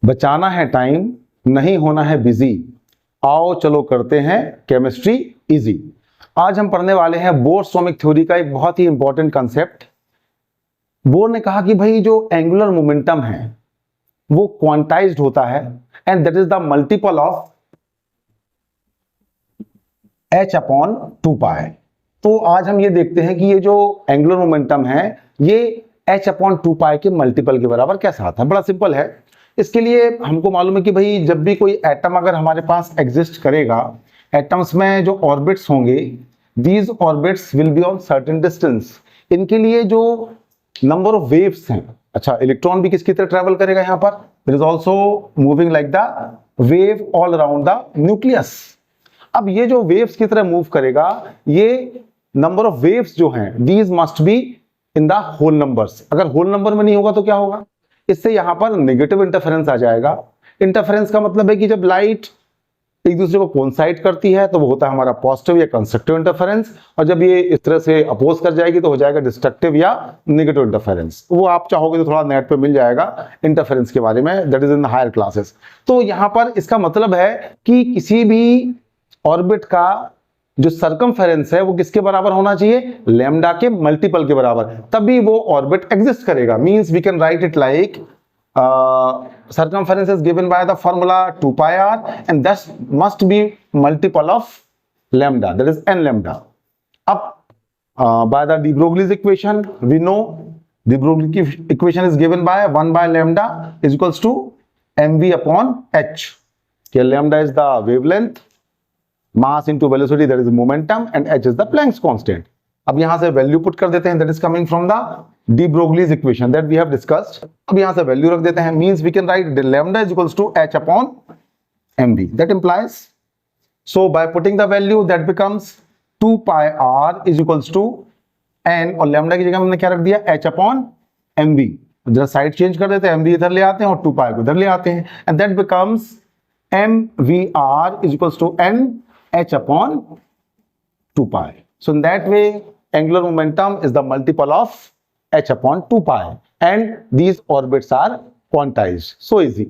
बचाना है टाइम, नहीं होना है बिजी, आओ चलो करते हैं केमिस्ट्री इजी। आज हम पढ़ने वाले हैं बोर-स्टोमिक थ्योरी का एक बहुत ही इंपॉर्टेंट कंसेप्ट। बोर ने कहा कि भाई जो एंगुलर मोमेंटम है वो क्वांटाइज्ड होता है and that is the multiple of h upon 2π। तो आज हम ये देखते हैं कि ये जो एंगुलर मोमेंटम है ये h अपॉन 2π के मल्टीपल के बराबर कैसा आता है। बड़ा सिंपल है। इसके लिए हमको मालूम है कि भाई जब भी कोई एटम अगर हमारे पास एग्जिस्ट करेगा, एटम्स में जो ऑर्बिट्स होंगे, these orbits will be on certain distance. इनके लिए जो नंबर ऑफ वेव्स हैं, अच्छा इलेक्ट्रॉन भी किसकी तरह ट्रेवल करेगा, यहाँ पर it is also moving like the wave all around the nucleus. अब ये जो वेव्स की तरह मूव करेगा, ये नंबर ऑफ वेव्स जो हैं these must be in the whole numbers. अगर होल नंबर में नहीं होगा तो क्या होगा, इससे यहां पर नेगेटिव इंटरफेरेंस आ जाएगा। इंटरफेरेंस का मतलब है कि जब लाइट एक दूसरे को कोइंसाइड करती है तो वो होता है हमारा पॉजिटिव या कंस्ट्रक्टिव इंटरफेरेंस, और जब ये इस तरह से अपोज कर जाएगी तो हो जाएगा डिस्ट्रक्टिव या नेगेटिव इंटरफेरेंस। वो आप चाहोगे तो थोड़ा नेट पे मिल जाएगा इंटरफेरेंस के बारे में, that is in higher classes. तो यहां पर इसका मतलब है कि किसी भी ऑर्बिट का जो सरकमफेरेंस है वो किसके बराबर होना चाहिए, लैम्डा के मल्टीपल के बराबर, तभी वो ऑर्बिट एग्जिस्ट करेगा। Means we can write it like circumference is given by the formula 2πr and that must be multiple of lambda, that is n lambda. Up by the de Broglie's equation, we know de Broglie equation is given by 1 by lambda is equals to mv upon h. Here lambda is the wavelength, mass into velocity, that is momentum, and h is the Planck's constant. अब यहां से value put कर देते हैं, that is coming from the de Broglie's equation that we have discussed. अब यहां से value रख देते हैं, means we can write lambda is equals to h upon mv. That implies, so by putting the value that becomes 2 pi r is equals to n, और lambda की जगह हमने क्या रख दिया, h upon mv। जरा साइड चेंज कर देते हैं, mv इधर ले आते हैं और 2 pi को इधर ले आते हैं, and that becomes mvr is equals to n h upon 2 pi. So in that way angular momentum is the multiple of h upon 2 pi and these orbits are quantized. So easy.